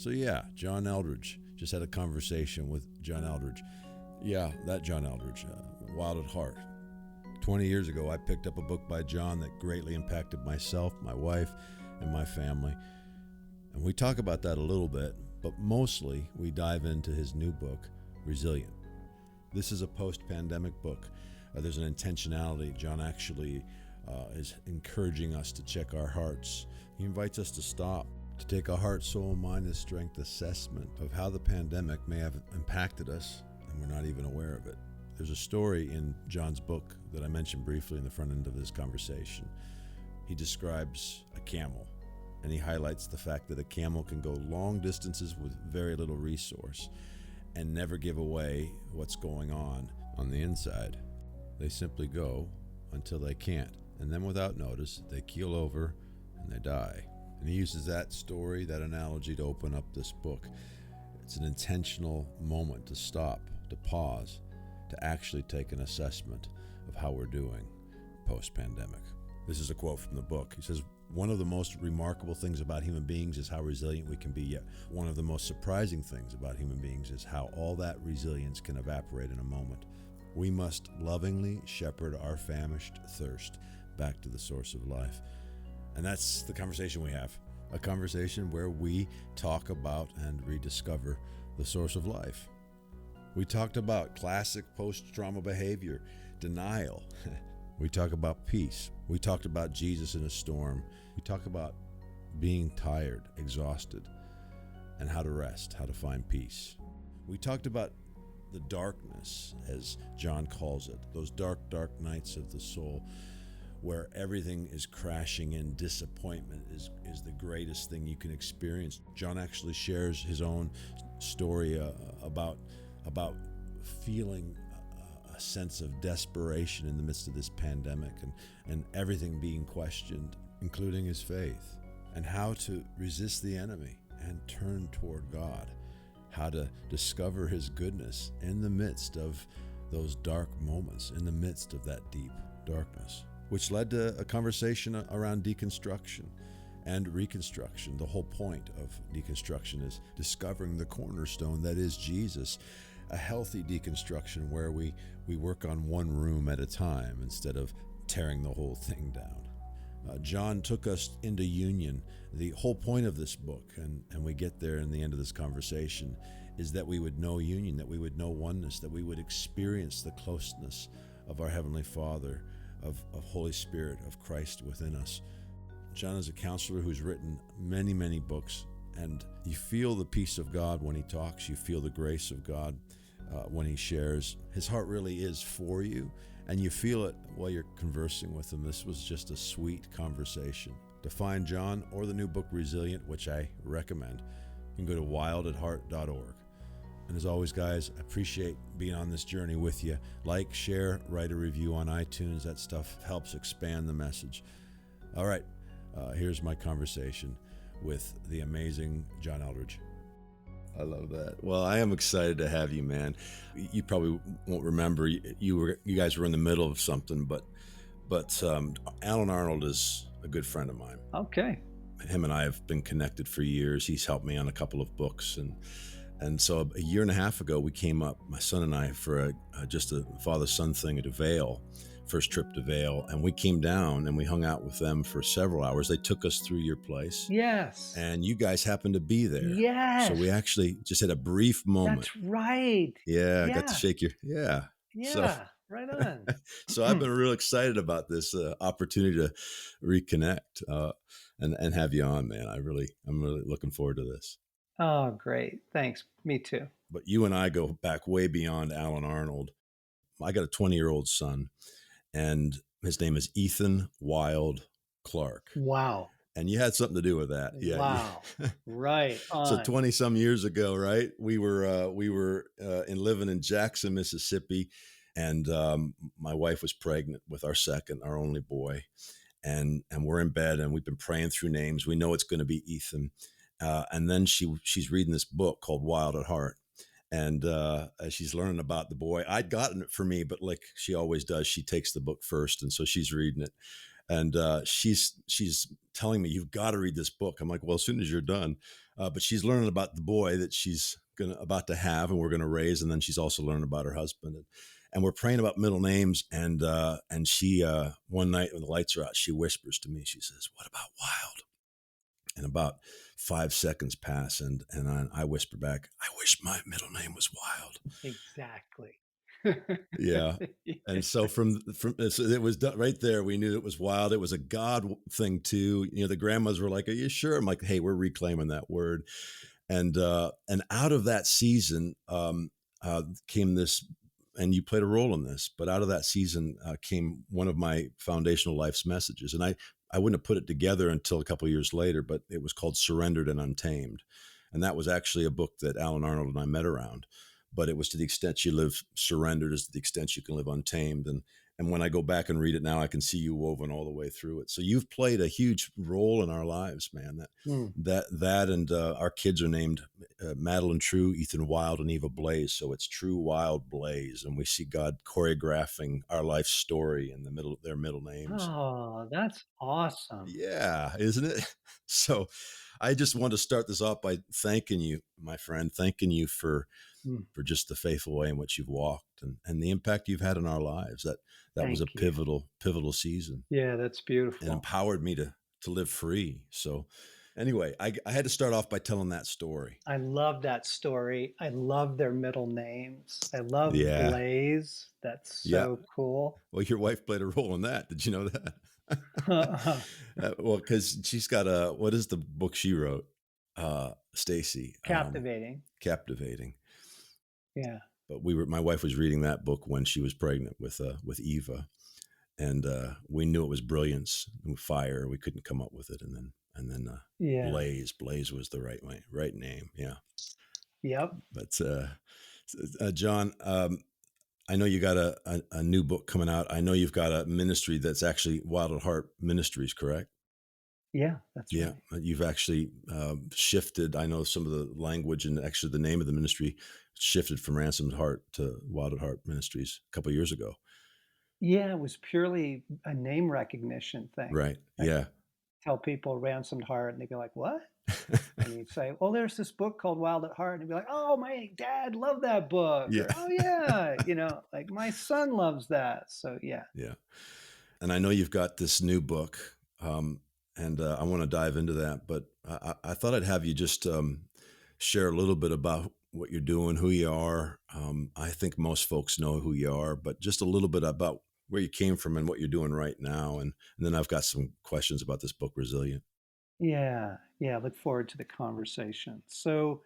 So yeah, John Eldredge. Just had a conversation with John Eldredge. Yeah, that John Eldredge, Wild at Heart. 20 years ago, I picked up a book by John that greatly impacted myself, my wife, and my family. And we talk about that a little bit, but mostly we dive into his new book, Resilient. This is a post-pandemic book. There's an intentionality. John actually is encouraging us to check our hearts. He invites us to stop, to take a heart, soul, mind, and strength assessment of how the pandemic may have impacted us, and we're not even aware of it. There's a story in John's book that I mentioned briefly in the front end of this conversation. He describes a camel, and he highlights the fact that a camel can go long distances with very little resource and never give away what's going on the inside. They simply go until they can't, and then without notice, they keel over and they die. And he uses that story, that analogy, to open up this book. It's an intentional moment to stop, to pause, to actually take an assessment of how we're doing post-pandemic. This is a quote from the book. He says, "One of the most remarkable things about human beings is how resilient we can be, yet one of the most surprising things about human beings is how all that resilience can evaporate in a moment. We must lovingly shepherd our famished thirst back to the source of life." And that's the conversation we have, a conversation where we talk about and rediscover the source of life. We talked about classic post-trauma behavior, denial. We talk about peace. We talked about Jesus in a storm. We talk about being tired, exhausted, and how to rest, how to find peace. We talked about the darkness, as John calls it, those dark, dark nights of the soul, where everything is crashing in. Disappointment is the greatest thing you can experience. John actually shares his own story about feeling a sense of desperation in the midst of this pandemic and everything being questioned, including his faith, and how to resist the enemy and turn toward God, how to discover his goodness in the midst of those dark moments, in the midst of that deep darkness, which led to a conversation around deconstruction and reconstruction. The whole point of deconstruction is discovering the cornerstone that is Jesus, a healthy deconstruction where we work on one room at a time instead of tearing the whole thing down. John took us into union. The whole point of this book, and we get there in the end of this conversation, is that we would know union, that we would know oneness, that we would experience the closeness of our Heavenly Father, of Holy Spirit, of Christ within us. John is a counselor who's written many, many books, and you feel the peace of God when he talks. You feel the grace of God when he shares. His heart really is for you, and you feel it while you're conversing with him. This was just a sweet conversation. To find John or the new book Resilient, which I recommend, you can go to wildatheart.org. And as always, guys, I appreciate being on this journey with you. Like, share, write a review on iTunes. That stuff helps expand the message. All right, here's my conversation with the amazing John Eldredge. I love that. Well, I am excited to have you, man. You probably won't remember. You guys were in the middle of something, but Alan Arnold is a good friend of mine. Okay. Him and I have been connected for years. He's helped me on a couple of books, and so a year and a half ago, we came up, my son and I, for just a father-son thing at Vail, first trip to Vail, and we came down and we hung out with them for several hours. They took us through your place. Yes. And you guys happened to be there. Yes. So we actually just had a brief moment. That's right. Yeah, I got to shake your, yeah. Right on. So I've been real excited about this opportunity to reconnect and have you on, man. I'm really looking forward to this. Oh, great. Thanks. Me too. But you and I go back way beyond Alan Arnold. I got a 20-year-old son, and his name is Ethan Wild Clark. Wow. And you had something to do with that. Yeah. Wow. Right on. So 20 some years ago, right? We were living in Jackson, Mississippi, and my wife was pregnant with our only boy. And we're in bed and we've been praying through names. We know it's going to be Ethan. And then she's reading this book called Wild at Heart. And she's learning about the boy. I'd gotten it for me, but like she always does, she takes the book first. And so she's reading it. And she's telling me, you've got to read this book. I'm like, well, as soon as you're done, but she's learning about the boy that she's about to have and we're gonna raise, and then she's also learning about her husband. And we're praying about middle names. And she one night when the lights are out, she whispers to me. She says, "What about Wild?" And about 5 seconds pass, and I whisper back, "I wish my middle name was Wild." Exactly. Yeah. And so so it was done right there. We knew it was Wild. It was a God thing too. The grandmas were like, "Are you sure?" I'm like, "Hey, we're reclaiming that word." And out of that season came this, and you played a role in this, but out of that season came one of my foundational life's messages. And I wouldn't have put it together until a couple of years later, but it was called Surrendered and Untamed. And that was actually a book that Alan Arnold and I met around. But it was to the extent you live surrendered is to the extent you can live untamed. And when I go back and read it now, I can see you woven all the way through it. So you've played a huge role in our lives, man. And our kids are named Madeline True, Ethan Wild, and Eva Blaze. So it's True, Wild, Blaze, and we see God choreographing our life story in the middle of their middle names. Oh, that's awesome. Yeah, isn't it? So I just want to start this off by thanking you, my friend, thanking you for just the faithful way in which you've walked and the impact you've had in our lives. That was a Thank you. pivotal season, Yeah, that's and beautiful. empowered me to live free. So anyway, I had to start off by telling that story. I love that story. I love their middle names. I love Yeah. Blaze. That's Yeah. so cool. Well, your wife played a role in that. Did you know that? Well, because she's got what is the book she wrote? Stacy. Captivating. Captivating. Yeah. But my wife was reading that book when she was pregnant with Eva, and we knew it was brilliance and fire. We couldn't come up with it, and then Yeah. Blaze was the right name. Yeah. Yep. But John, I know you got a new book coming out. I know you've got a ministry that's actually Wild at Heart Ministries, correct? Yeah, that's Yeah, right. you've actually shifted. I know some of the language and actually the name of the ministry shifted from Ransomed Heart to Wild at Heart Ministries a couple of years ago. Yeah, it was purely a name recognition thing. Right. I Yeah. tell people Ransomed Heart, and they'd be like, "What?" And you'd say, "Well, there's this book called Wild at Heart," and you'd be like, "Oh, my dad loved that book," Yeah. or "Oh yeah, like my son loves that." So yeah. Yeah. And I know you've got this new book, and I want to dive into that. But I thought I'd have you just share a little bit about what you're doing, who you are. I think most folks know who you are, but just a little bit about where you came from and what you're doing right now. And then I've got some questions about this book, Resilient. Yeah, yeah, look forward to the conversation. So,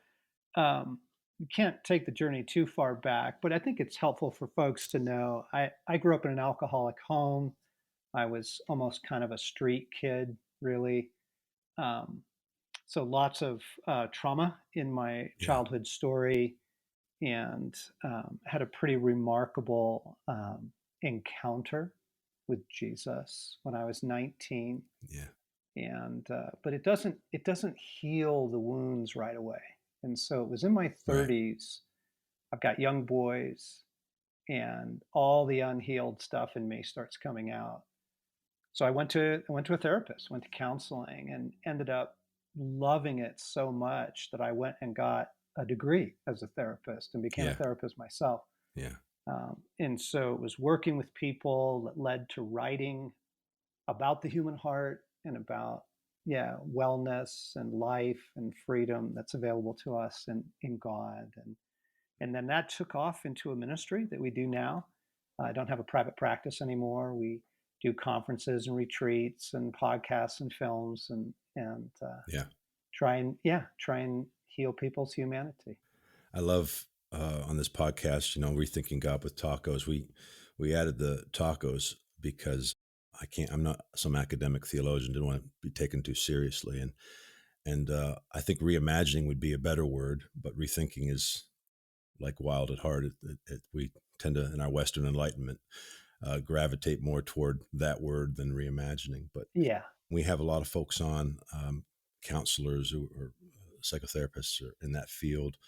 you can't take the journey too far back, but I think it's helpful for folks to know I grew up in an alcoholic home. I was almost kind of a street kid, really. Um, so lots of trauma in my Yeah. childhood story, and had a pretty remarkable encounter with Jesus when I was 19. Yeah. And but it doesn't heal the wounds right away. And so it was in my Right. 30s. I've got young boys, and all the unhealed stuff in me starts coming out. So I went to a therapist, went to counseling, and ended up loving it so much that I went and got a degree as a therapist and became a Yeah. therapist myself. Yeah. And so it was working with people that led to writing about the human heart and about, yeah, wellness and life and freedom that's available to us in God. And then that took off into a ministry that we do now. I don't have a private practice anymore. We do conferences and retreats and podcasts and films, and Yeah. try and heal people's humanity. I love on this podcast, rethinking God with tacos. We added the tacos because I'm not some academic theologian. Didn't want to be taken too seriously, and I think reimagining would be a better word, but rethinking is like Wild at Heart. We tend to, in our Western Enlightenment, gravitate more toward that word than reimagining. But Yeah. we have a lot of folks on, counselors who are psychotherapists are in that field,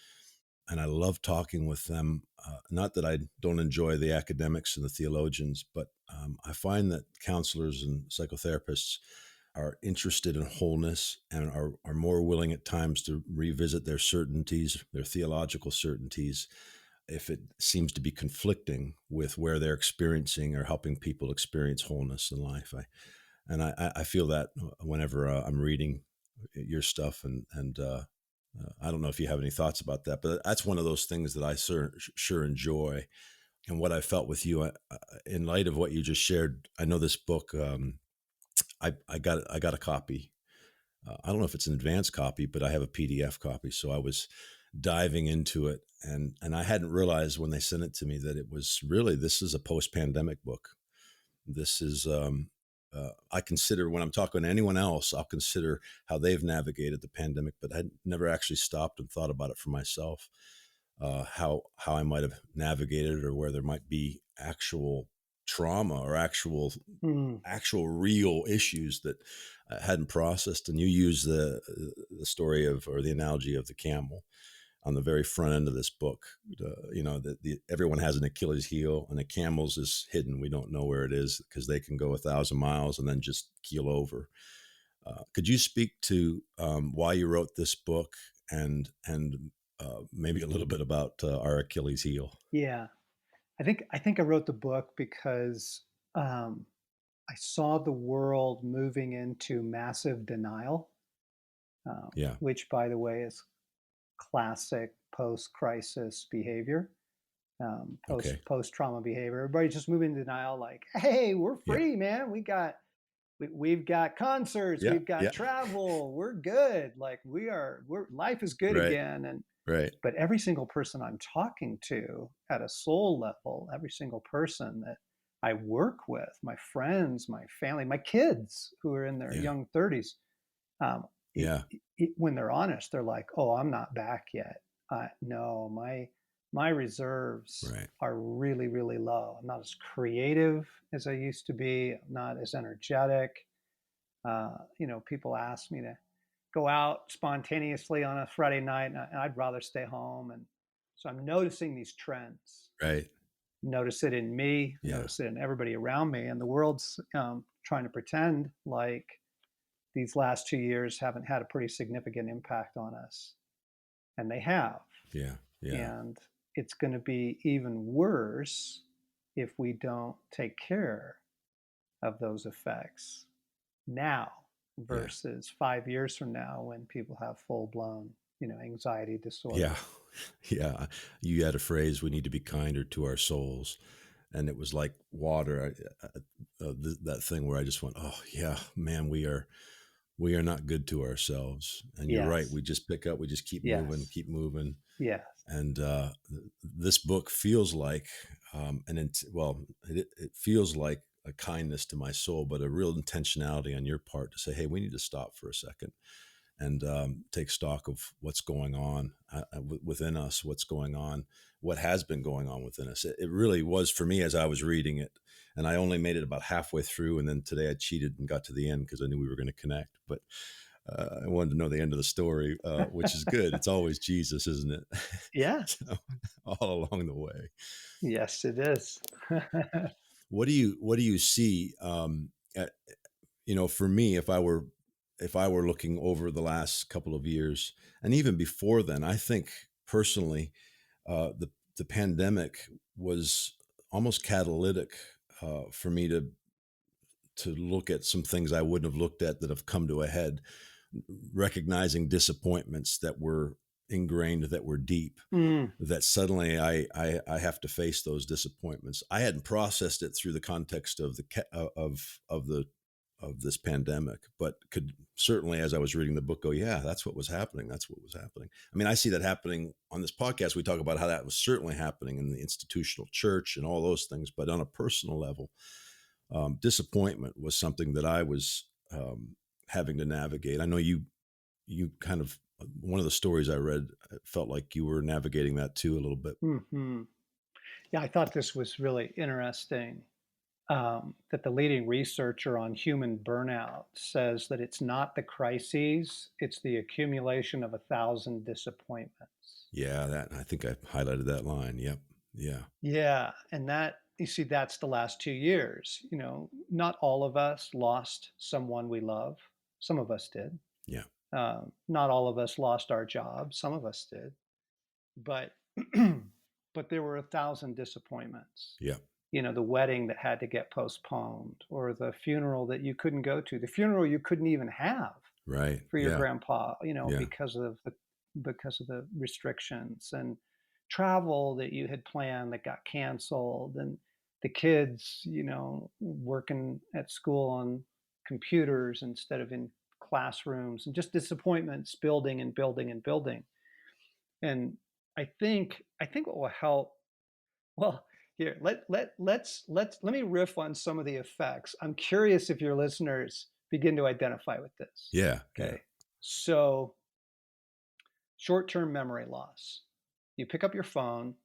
and I love talking with them. Not that I don't enjoy the academics and the theologians, but I find that counselors and psychotherapists are interested in wholeness and are more willing at times to revisit their certainties, their theological certainties, if it seems to be conflicting with where they're experiencing or helping people experience wholeness in life. I feel that whenever I'm reading your stuff, and I don't know if you have any thoughts about that, but that's one of those things that I sure enjoy. And what I felt with you, in light of what you just shared, I know this book. I got a copy. I don't know if it's an advanced copy, but I have a PDF copy. So I was diving into it, and I hadn't realized when they sent it to me that it was really, this is a post-pandemic book. This is I consider, when I'm talking to anyone else, I'll consider how they've navigated the pandemic, but I never actually stopped and thought about it for myself. How I might have navigated it, or where there might be actual trauma or Mm. actual real issues that I hadn't processed. And you use the story of, or the analogy of, the camel on the very front end of this book. Everyone has an Achilles heel, and a camel's is hidden. We don't know where it is because they can go 1,000 miles and then just keel over. Could you speak to why you wrote this book, and maybe a little bit about our Achilles heel? Yeah. I think I wrote the book because um, I saw the world moving into massive denial, Yeah. which, by the way, is classic post-crisis behavior, Okay. post trauma behavior. Everybody's just moving in denial, like, "Hey, we're Yeah. free, man. We've got concerts, Yeah. we've got Yeah. travel, we're good. Like we're life is good Right. again." And Right. but every single person I'm talking to at a soul level, every single person that I work with, my friends, my family, my kids who are in their Yeah. young 30s, um, it, Yeah. when they're honest, they're like, "Oh, I'm not back yet. No, my reserves Right. are really, really low. I'm not as creative as I used to be. I'm not as energetic." People ask me to go out spontaneously on a Friday night, and I'd rather stay home. And so I'm noticing these trends. Right. Notice it in me. Yeah. Notice it in everybody around me. And the world's trying to pretend like these last 2 years haven't had a pretty significant impact on us, and they have. Yeah. Yeah. And it's going to be even worse if we don't take care of those effects now Yeah. versus 5 years from now when people have full blown, anxiety Yeah. disorder. Yeah. You had a phrase, we need to be kinder to our souls. And it was like water. That thing where I just went, oh yeah, man, we are not good to ourselves. And you're right. Yes. We just pick up, we just keep moving, Yes. keep moving. Yes. And this book feels like, it feels like a kindness to my soul, but a real intentionality on your part to say, hey, we need to stop for a second and take stock of what's going on within us, what's going on, what has been going on within us. It really was for me as I was reading it. And I only made it about halfway through. And then today I cheated and got to the end because I knew we were going to connect. But I wanted to know the end of the story, which is good. It's always Jesus, isn't it? Yeah. So, all along the way. Yes, it is. What do you see? For me, if I were looking over the last couple of years, and even before then, I think personally, the pandemic was almost catalytic for me to look at some things I wouldn't have looked at that have come to a head, recognizing disappointments that were ingrained, that were deep, Mm, that suddenly I have to face those disappointments. I hadn't processed it through the context of of this pandemic, but could certainly, as I was reading the book, go, yeah, that's what was happening. That's what was happening. I mean, I see that happening on this podcast. We talk about how that was certainly happening in the institutional church and all those things, but on a personal level, disappointment was something that I was having to navigate. I know you kind of, one of the stories I read, it felt like you were navigating that too a little bit. hmm Yeah, I thought this was really interesting. That the leading researcher on human burnout says that it's not the crises, it's the accumulation of 1,000 disappointments. Yeah, that, I think I highlighted that line. Yep. Yeah. Yeah, and that you see, that's the last 2 years. Not all of us lost someone we love. Some of us did. Yeah. Not all of us lost our jobs. Some of us did. But but there were 1,000 disappointments. Yeah. The wedding that had to get postponed, or the funeral that you couldn't go to, the funeral you couldn't even have Right. for your Yeah. grandpa, Yeah. because of the restrictions, and travel that you had planned that got canceled, and the kids, working at school on computers instead of in classrooms, and just disappointments building and building and building. And I think what will help, well, here, let me riff on some of the effects. I'm curious if your listeners begin to identify with this. Yeah. Okay. So, short-term memory loss. You pick up your phone,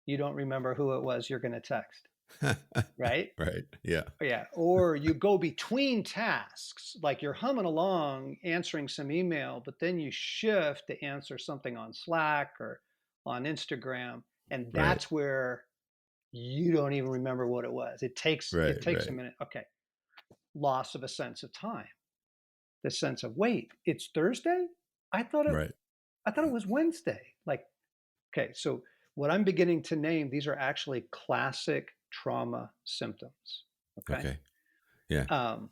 you don't remember who it was you're going to text, Yeah. right? Right. Yeah. Yeah. Or you go between tasks, like you're humming along answering some email, but then you shift to answer something on Slack or on Instagram, and Right. that's where you don't even remember what it was. It takes Right. it takes a Right. minute. Okay. Loss of a sense of time. The sense of, wait, it's Thursday? I thought it Right. I thought it was Wednesday. Like, okay, so what I'm beginning to name, these are actually classic trauma symptoms. Okay. Okay. Yeah. Um,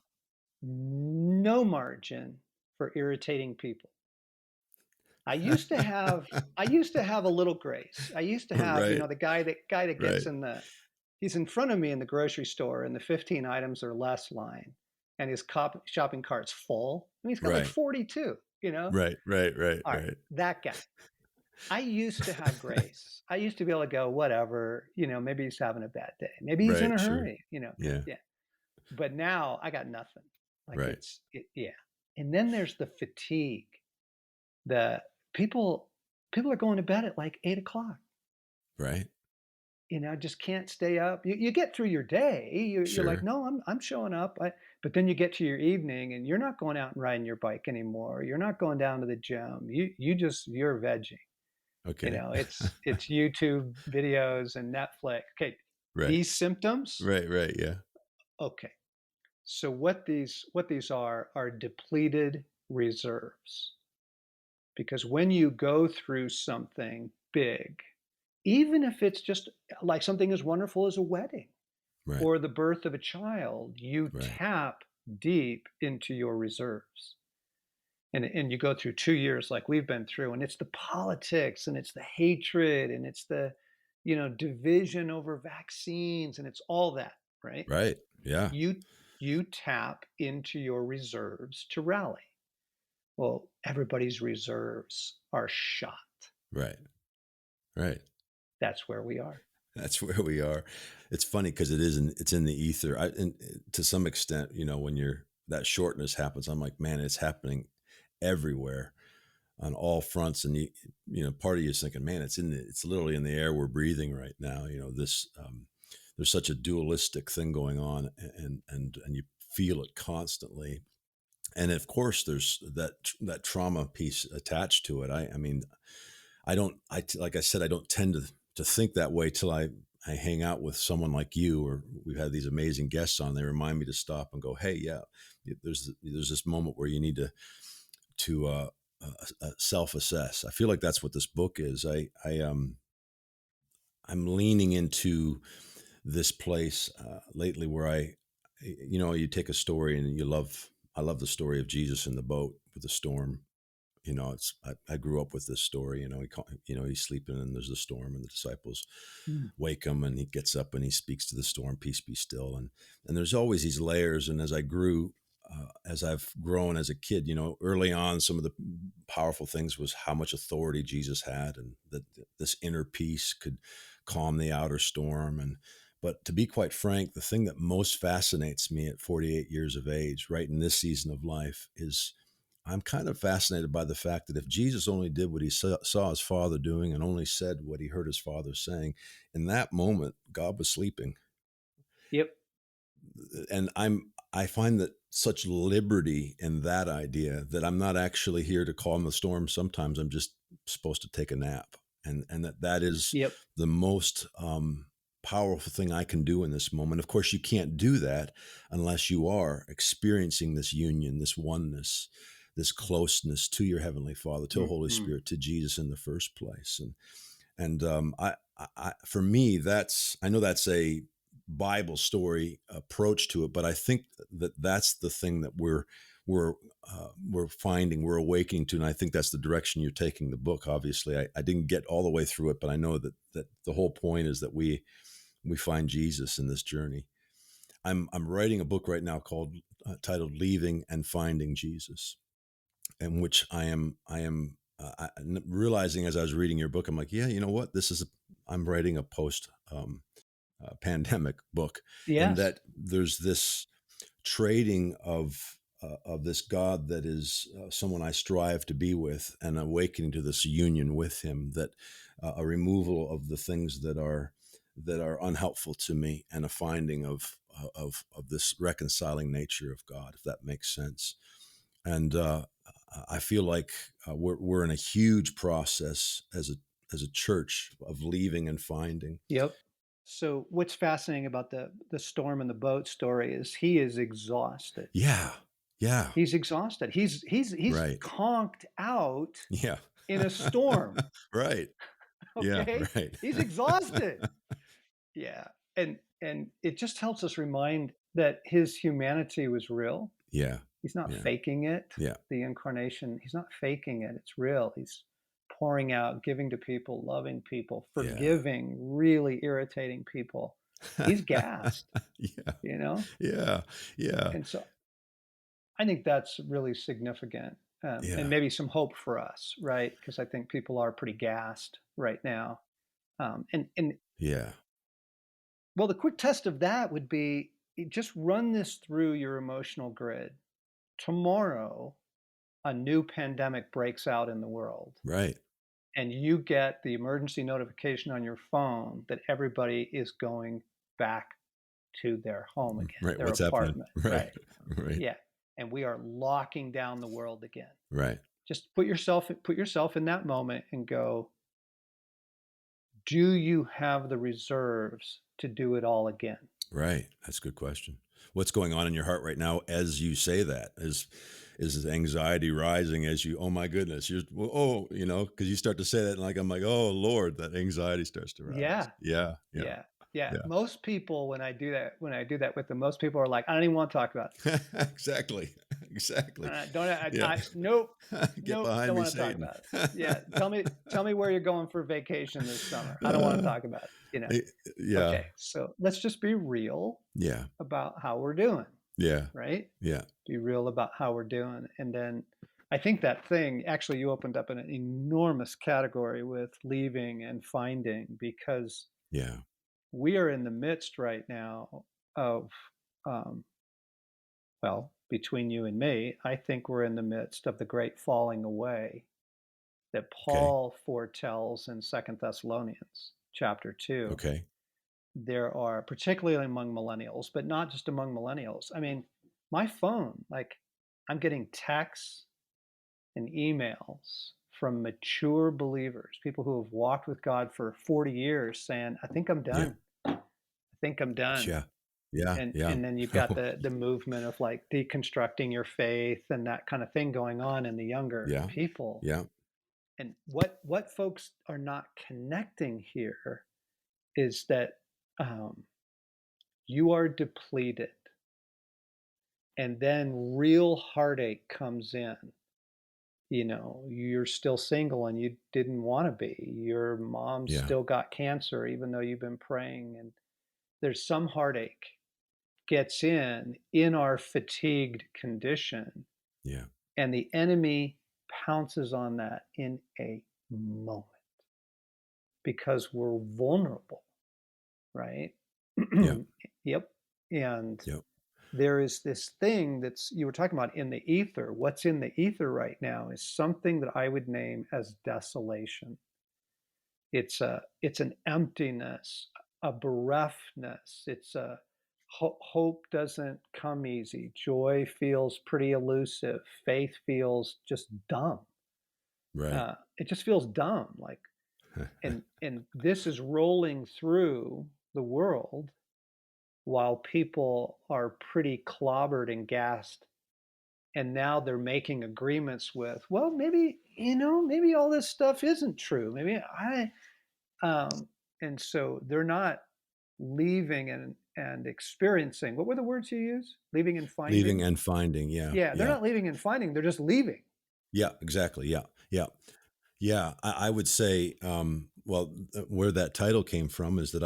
no margin for irritating people. I used to have I used to have a little grace. I used to have, Right. the guy that Right. gets he's in front of me in the grocery store in the 15 items or less line, and his shopping cart's full. And he's got like Right. 42, Right. Right. Right. All right, Right. that guy. I used to have grace. I used to be able to go, whatever, maybe he's having a bad day. Maybe he's in Right. a Sure. hurry, Yeah. yeah. But now I got nothing. Like, Right. yeah. And then there's the fatigue. The people are going to bed at like 8 o'clock. Right. Just can't stay up. You get through your day. You're like, Sure. no, I'm showing up. But then you get to your evening, and you're not going out and riding your bike anymore. You're not going down to the gym. You're vegging. Okay. It's YouTube videos and Netflix. Okay, Right. these symptoms. Right. Right. Yeah. Okay, so what these are depleted reserves. Because when you go through something big, even if it's just like something as wonderful as a wedding Right. or the birth of a child, you Right. tap deep into your reserves. And you go through 2 years like we've been through, and it's the politics, and it's the hatred, and it's the division over vaccines, and it's all that, right? Right. Yeah. You tap into your reserves to rally. Well, everybody's reserves are shot. Right. Right. That's where we are. That's where we are. It's funny because it's in the ether. And to some extent, when that shortness happens, I'm like, man, it's happening everywhere on all fronts. And part of you is thinking, man, it's literally in the air we're breathing right now. There's such a dualistic thing going on, and you feel it constantly. And of course, there's that trauma piece attached to it. I mean, like I said, I don't tend to think that way till I hang out with someone like you, or we've had these amazing guests on. They remind me to stop and go, hey, yeah, there's this moment where you need to self-assess. I feel like that's what this book is. I'm leaning into this place lately where you take a story and I love the story of Jesus in the boat with the storm. I grew up with this story. He's sleeping and there's a storm, and the disciples Mm. wake him, and he gets up and he speaks to the storm, peace be still. And there's always these layers. And as I've grown as a kid, early on, some of the powerful things was how much authority Jesus had, and that this inner peace could calm the outer storm. But to be quite frank, the thing that most fascinates me at 48 years of age, right in this season of life, is I'm kind of fascinated by the fact that if Jesus only did what he saw his Father doing and only said what he heard his Father saying, in that moment, God was sleeping. Yep. And I find that such liberty in that idea that I'm not actually here to calm the storm. Sometimes I'm just supposed to take a nap, and that is Yep. the most powerful thing I can do in this moment. Of course, you can't do that unless you are experiencing this union, this oneness, this closeness to your Heavenly Father, to the Holy Mm-hmm. Spirit, to Jesus in the first place. And for me, I know that's a Bible story approach to it, but I think that that's the thing that we're finding, we're awakening to, and I think that's the direction you're taking the book. Obviously, I didn't get all the way through it, but I know that the whole point is that we find Jesus in this journey. I'm writing a book right now called titled "Leaving and Finding Jesus," in which I am realizing as I was reading your book, I'm like, yeah, you know what? I'm writing a post pandemic book, and Yes. that there's this trading of this God that is someone I strive to be with, and awakening to this union with Him. That a removal of the things that are unhelpful to me, and a finding of this reconciling nature of God, if that makes sense. And I feel like we're in a huge process as a church of leaving and finding. Yep. So what's fascinating about the storm in the boat story is he is exhausted. Yeah, yeah, He's exhausted. He's right. conked out Yeah, in a storm. right. Yeah, Okay? right. He's exhausted. Yeah. And it just helps us remind that his humanity was real. Yeah, He's not yeah, faking it. yeah, The incarnation, he's not faking it. It's real. He's pouring out, giving to people, loving people, yeah. forgiving really irritating people. He's gassed, Yeah, you know? yeah, yeah, And so I think that's really significant, and yeah, maybe some hope for us, right? Because I think people are pretty gassed right now. And yeah. well, the quick test of that would be just run this through your emotional grid. Tomorrow, a new pandemic breaks out in the world, Right. and you get the emergency notification on your phone that everybody is going back to their home again, Right. their What's happening? apartment, Right. right? Right. Yeah. And we are locking down the world again. Right. Just put yourself in that moment and go, do you have the reserves to do it all again? Right. That's a good question. What's going on in your heart right now as you say that? Is anxiety rising as you? Oh my goodness! Because you start to say that, and I'm like, oh Lord, that anxiety starts to rise. Yeah. Yeah. Yeah. Yeah. Yeah. Yeah. Most people, when I do that with them, most people are like, I don't even want to talk about Exactly. Exactly. it. Don't Yeah. nope, Get nope, behind don't me, want to talk Satan. about it. Yeah. Tell me where you're going for vacation this summer. I don't want to talk about it. Eh, yeah. Okay. So let's just be real Yeah. about how we're doing, Yeah. right? Yeah. Be real about how we're doing. And then I think that thing, actually, you opened up an enormous category with leaving and finding, because Yeah. we are in the midst right now of, um, well, between you and me, I think we're in the midst of the great falling away that Okay. Paul foretells in Second Thessalonians chapter 2. Okay. There are, particularly among millennials, but not just among millennials. I mean, my phone, like, I'm getting texts and emails from mature believers, people who have walked with God for 40 years, saying, I think I'm Yeah. done. I think I'm done. Yeah. Yeah. And Yeah. and then you've got the movement of like deconstructing your faith and that kind of thing going on in the younger Yeah. people. Yeah. And what folks are not connecting here is that, um, you are depleted, and then real heartache comes in. You're still single and you didn't want to be. Your mom Yeah. still got cancer even though you've been praying, and there's some heartache gets in our fatigued condition, Yeah. and the enemy pounces on that in a moment because we're vulnerable, right? Yeah. Yep. And Yep. there is this thing that's, you were talking about, in the ether. What's in the ether right now is something that I would name as desolation. It's an emptiness, a bereftness. It's a hope doesn't come easy. Joy feels pretty elusive. Faith feels just dumb. Right. It just feels dumb. Like, and this is rolling through the world while people are pretty clobbered and gassed. And now they're making agreements with, well, maybe, maybe all this stuff isn't true. Um, and so they're not leaving and experiencing. What were the words you used? Leaving and Leaving finding? and finding. Yeah. Yeah, they're Yeah. not leaving and finding. They're just leaving. Yeah. Exactly. Yeah. Yeah. Yeah. I would say, where that title came from is that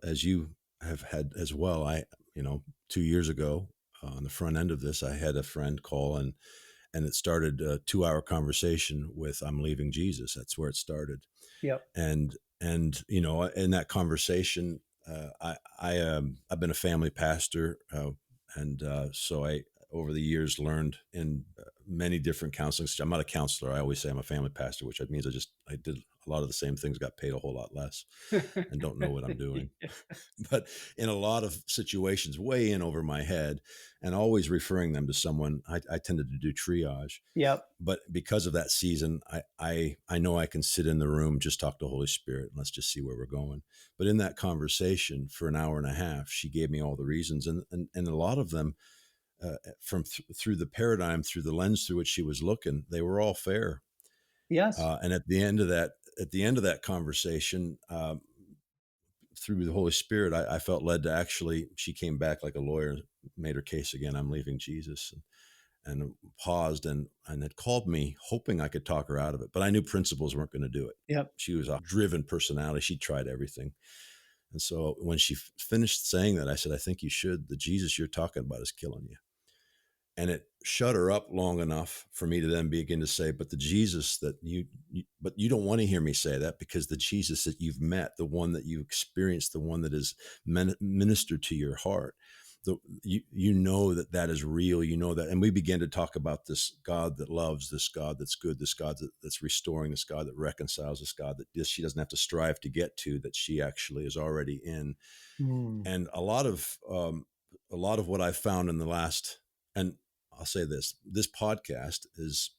as you have had as well, 2 years ago, on the front end of this, I had a friend call, and it started a 2 hour conversation with, I'm leaving Jesus. That's where it started. Yep. And in that conversation, I've been a family pastor, so I over the years learned in many different counseling. I'm not a counselor. I always say I'm a family pastor, which means I did a lot of the same things, got paid a whole lot less, and don't know what I'm doing. But in a lot of situations, way in over my head, and always referring them to someone, I tended to do triage. Yep. But because of that season, I know I can sit in the room, just talk to Holy Spirit, and let's just see where we're going. But in that conversation for an hour and a half, she gave me all the reasons, and a lot of them, through the paradigm, through the lens through which she was looking, they were all fair. Yes. And at the end of that conversation, through the Holy Spirit, I felt led to actually. She came back like a lawyer, made her case again. I'm leaving Jesus, and paused and had called me, hoping I could talk her out of it. But I knew principles weren't going to do it. Yep. She was a driven personality. She tried everything. And so when she finished saying that, I said, I think you should. The Jesus you're talking about is killing you. And it shut her up long enough for me to then begin to say, but the Jesus that but you don't want to hear me say that, because the Jesus that you've met, the one that you experienced, the one that is ministered to your heart, you know that is real. You know that. And we began to talk about this God that loves, this God that's good, this God that's restoring, this God that reconciles, this God that she doesn't have to strive to get to, that she actually is already in. Mm. And a lot of what I've found in the last, and I'll say this podcast is,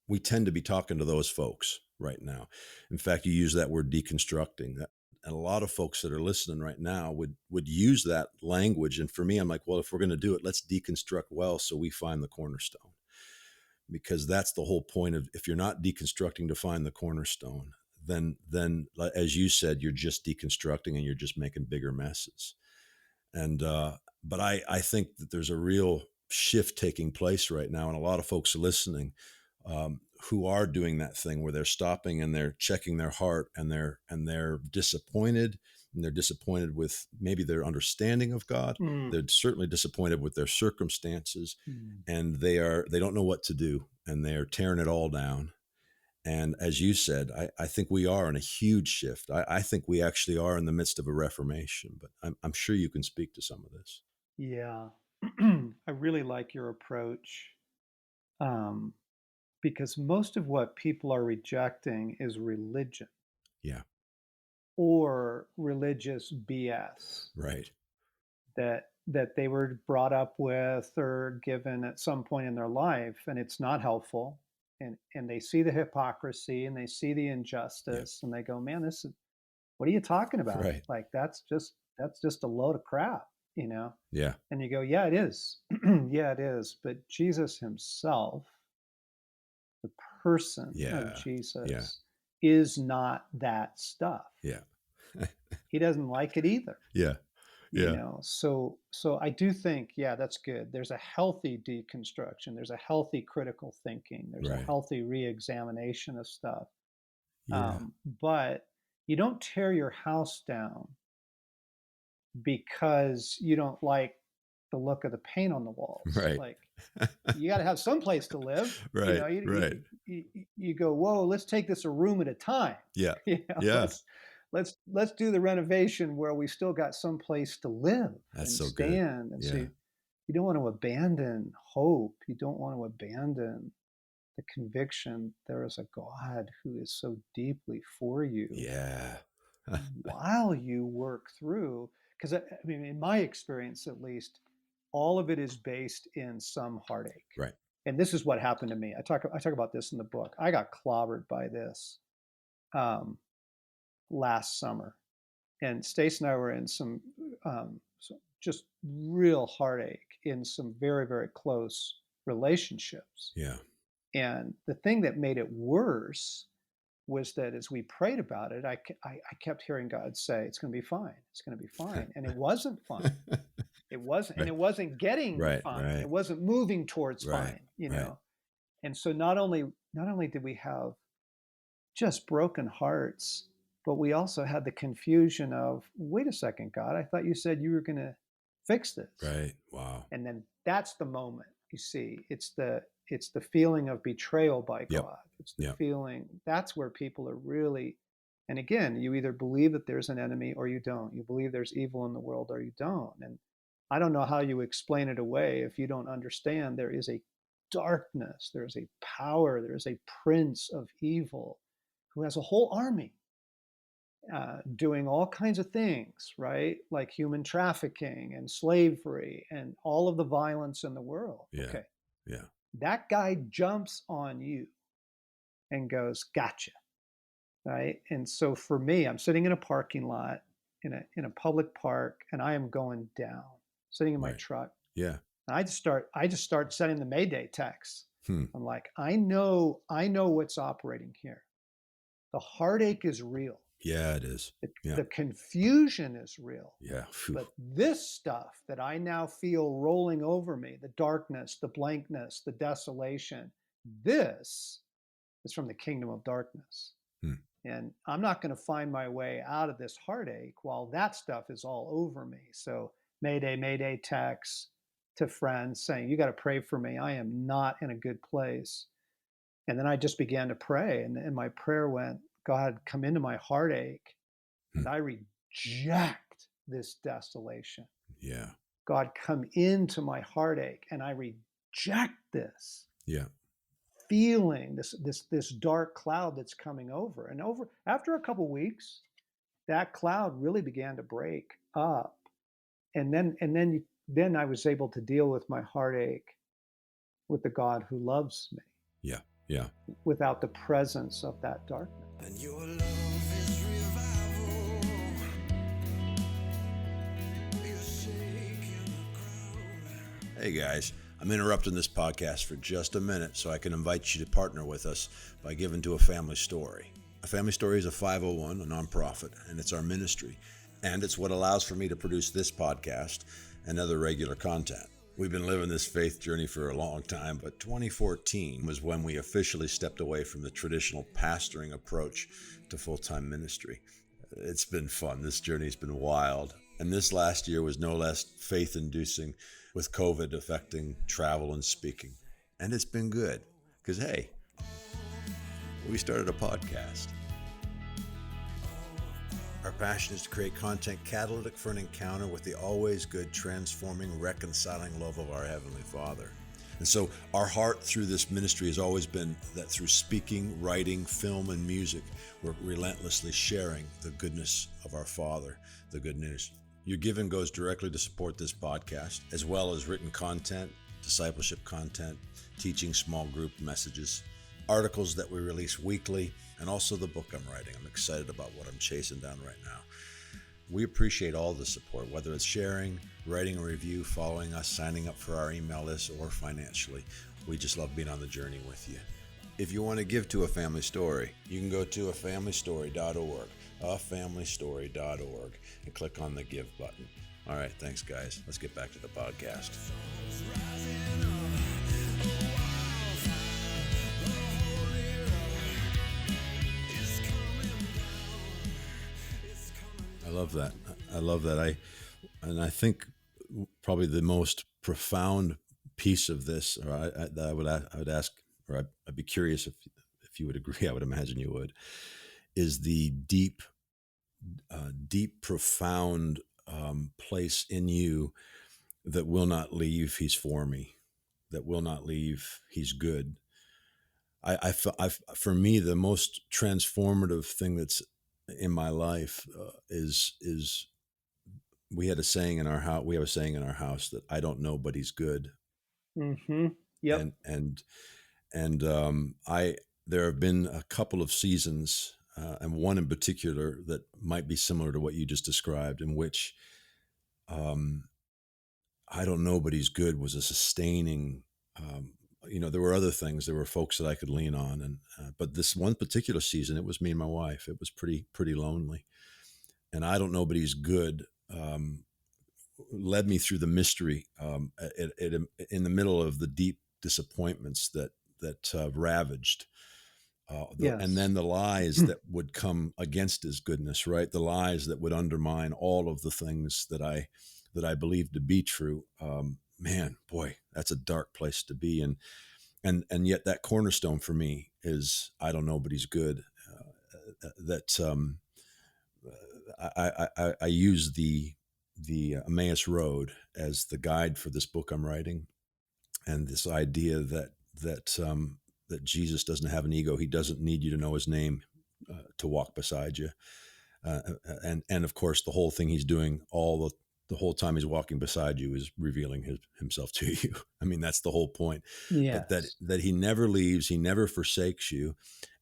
we tend to be talking to those folks right now. In fact, you use that word deconstructing, and a lot of folks that are listening right now would use that language. And for me, I'm like, well, if we're going to do it, let's deconstruct well, so we find the cornerstone, because that's the whole point of, if you're not deconstructing to find the cornerstone, then as you said, you're just deconstructing and you're just making bigger messes. And but I think that there's a real shift taking place right now, and a lot of folks are listening, who are doing that thing where they're stopping and they're checking their heart, and they're disappointed, and they're disappointed with maybe their understanding of God. Mm. They're certainly disappointed with their circumstances, Mm. and they don't know what to do, and they're tearing it all down. And as you said, I think we are in a huge shift. I think we actually are in the midst of a reformation, but I'm sure you can speak to some of this. Yeah. I really like your approach, um, because most of what people are rejecting is religion Yeah, or religious BS right. that they were brought up with or given at some point in their life, and it's not helpful. And they see the hypocrisy and they see the Yeah, injustice, and they go, man, this is, what are you talking about? right. Like, that's just a load of crap, you know? Yeah, And you go, yeah, it is. Yeah, it is. But Jesus himself, the person of yeah, yeah, Jesus, is not that stuff. yeah, He doesn't like it either. yeah, yeah. So I do think, yeah, that's good. There's a healthy deconstruction, there's a healthy critical thinking, there's a Right. healthy re-examination of stuff. Yeah, But you don't tear your house down because you don't like the look of the paint on the walls. right. Like, you got to have some place to live. You Right, know, right. you go, whoa, let's take this a room at a time. Yeah, You know, yeah. let's do the renovation where we still got some place to live That's and so good. stand. And so Yeah, you don't want to abandon hope. You don't want to abandon the conviction there is a God who is so deeply for you yeah. while you work through. Because I mean, in my experience at least, all of it is based in some heartache. Right. And this is what happened to me. I talk about this in the book. I got clobbered by this, um, last summer. And Stace and I were in some just real heartache in some very, very close relationships. Yeah. And the thing that made it worse was that as we prayed about it, I kept hearing God say, "It's going to be fine. It's going to be fine," and it wasn't fine. It wasn't, and Right. it wasn't getting Right. fine. Right. It wasn't moving towards Right. fine, you Right. know. And so not only did we have just broken hearts, but we also had the confusion of, wait a second, God, I thought you said you were going to fix this. Right. Wow. And then that's the moment, you see. It's the feeling of betrayal by Yep. God. It's the Yep. feeling, that's where people are really, and again, you either believe that there's an enemy or you don't. You believe there's evil in the world or you don't. And I don't know how you explain it away if you don't understand there is a darkness, there is a power, there is a prince of evil who has a whole army doing all kinds of things, right? Like human trafficking and slavery and all of the violence in the world. Yeah. Okay. Yeah. That guy jumps on you and goes, gotcha. Right. And so for me, I'm sitting in a parking lot in a public park and I am going down, sitting in my Right. truck. Yeah. And I just start sending the Mayday texts. Hmm. I'm like, I know what's operating here. The heartache is real. Yeah, it is. Yeah. The confusion is real. Yeah. Phew. But this stuff that I now feel rolling over me, the darkness, the blankness, the desolation, this is from the kingdom of darkness. Hmm. And I'm not going to find my way out of this heartache while that stuff is all over me. So, Mayday, Mayday texts to friends saying, you got to pray for me. I am not in a good place. And then I just began to pray. And my prayer went, God, come into my heartache. Hmm. And I reject this desolation. Yeah. God, come into my heartache. And I reject this Yeah. feeling, this dark cloud that's coming over. And after a couple weeks, that cloud really began to break up. And then I was able to deal with my heartache with the God who loves me. Yeah. Yeah. Without the presence of that darkness. And your love is revival. You're shaking the ground. Hey guys, I'm interrupting this podcast for just a minute so I can invite you to partner with us by giving to A Family Story. A Family Story is a 501, a nonprofit, and it's our ministry. And it's what allows for me to produce this podcast and other regular content. We've been living this faith journey for a long time, but 2014 was when we officially stepped away from the traditional pastoring approach to full-time ministry. It's been fun. This journey's been wild. And this last year was no less faith-inducing, with COVID affecting travel and speaking. And it's been good, because hey, we started a podcast. Our passion is to create content catalytic for an encounter with the always good, transforming, reconciling love of our Heavenly Father. And so our heart through this ministry has always been that through speaking, writing, film, and music, we're relentlessly sharing the goodness of our Father, the good news. Your giving goes directly to support this podcast, as well as written content, discipleship content, teaching small group messages, articles that we release weekly, and also the book I'm writing. I'm excited about what I'm chasing down right now. We appreciate all the support, whether it's sharing, writing a review, following us, signing up for our email list, or financially. We just love being on the journey with you. If you want to give to A Family Story, you can go to afamilystory.org, afamilystory.org, and click on the Give button. All right, thanks, guys. Let's get back to the podcast. I love that. I think probably the most profound piece of this, or that I would ask, or I'd be curious if you would agree. I would imagine you would. Is the deep, profound place in you that will not leave. He's for me. That will not leave. He's good. For me, the most transformative thing that's in my life is we had a saying in our house. We have a saying in our house that I don't know, but he's good. Mm-hmm. Yep. And there have been a couple of seasons and one in particular that might be similar to what you just described, in which I don't know, but he's good was a sustaining. There were other things. There were folks that I could lean on, and but this one particular season, it was me and my wife. It was pretty lonely, and I don't know, but he's good. Led me through the mystery in the middle of the deep disappointments that ravaged. And then the lies that would come against his goodness, right? The lies that would undermine all of the things that I believe to be true. Man, boy, that's a dark place to be. And yet that cornerstone for me is, I don't know, but he's good. I use the Emmaus Road as the guide for this book I'm writing, and this idea that Jesus doesn't have an ego. He doesn't need you to know his name to walk beside you. And of course, the whole thing he's doing the whole time he's walking beside you is revealing himself to you. I mean, that's the whole point. Yes. But that he never leaves, he never forsakes you,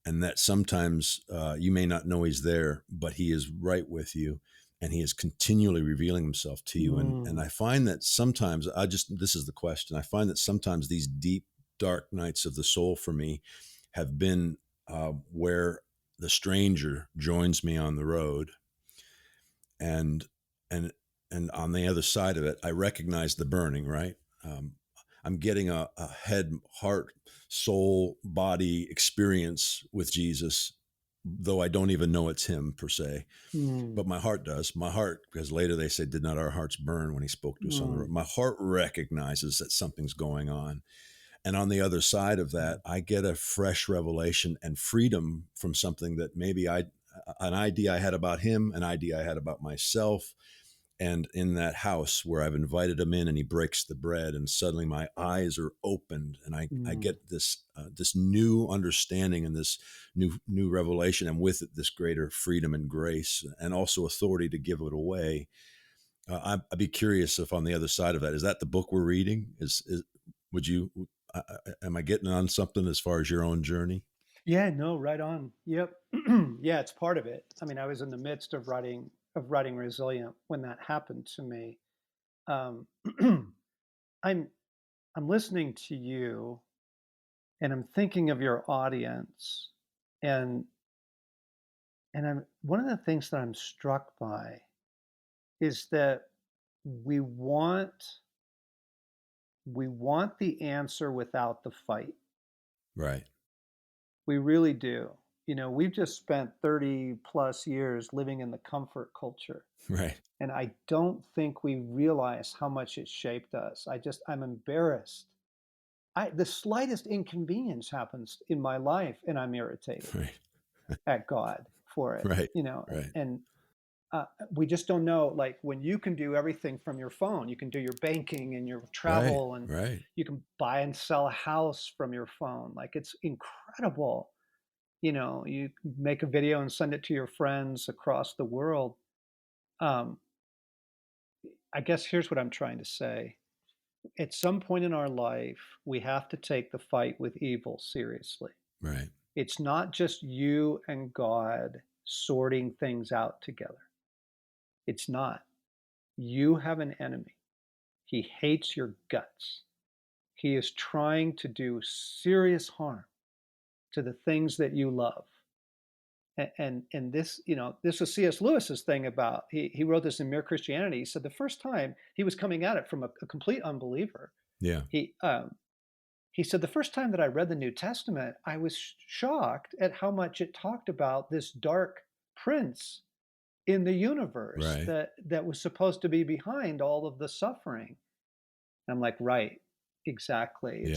and that sometimes you may not know he's there, but he is right with you, and he is continually revealing himself to you. And I find that sometimes this is the question. I find that sometimes these deep, dark nights of the soul for me have been where the stranger joins me on the road, and on the other side of it, I recognize the burning, right? I'm getting a head, heart, soul, body experience with Jesus, though I don't even know it's him per se, but my heart does. My heart, because later they say, did not our hearts burn when he spoke to us on the road? My heart recognizes that something's going on. And on the other side of that, I get a fresh revelation and freedom from something that maybe an idea I had about him, an idea I had about myself. And in that house where I've invited him in, and he breaks the bread, and suddenly my eyes are opened, and I get this new understanding and this new revelation, and with it this greater freedom and grace, and also authority to give it away. I'd be curious if on the other side of that, is that the book we're reading? Am I getting on something as far as your own journey? Yeah, no, right on. Yep. Yeah, it's part of it. I mean, I was in the midst of writing Resilient when that happened to me. Um, I'm listening to you, and I'm thinking of your audience, and I'm one of the things that I'm struck by is that we want the answer without the fight. Right. We really do. We've just spent 30 plus years living in the comfort culture. Right. And I don't think we realize how much it shaped us. I'm embarrassed. The slightest inconvenience happens in my life, and I'm irritated at God for it. Right. And we just don't know. Like, when you can do everything from your phone, you can do your banking and your travel, and you can buy and sell a house from your phone. Like, it's incredible. You make a video and send it to your friends across the world. I guess here's what I'm trying to say. At some point in our life, we have to take the fight with evil seriously. Right. It's not just you and God sorting things out together. It's not. You have an enemy. He hates your guts. He is trying to do serious harm to the things that you love. And this, this was C.S. Lewis's thing about, he wrote this in Mere Christianity. He said the first time he was coming at it from a complete unbeliever. Yeah. He said the first time that I read the New Testament, I was shocked at how much it talked about this dark prince in the universe that was supposed to be behind all of the suffering. And I'm like, right, exactly.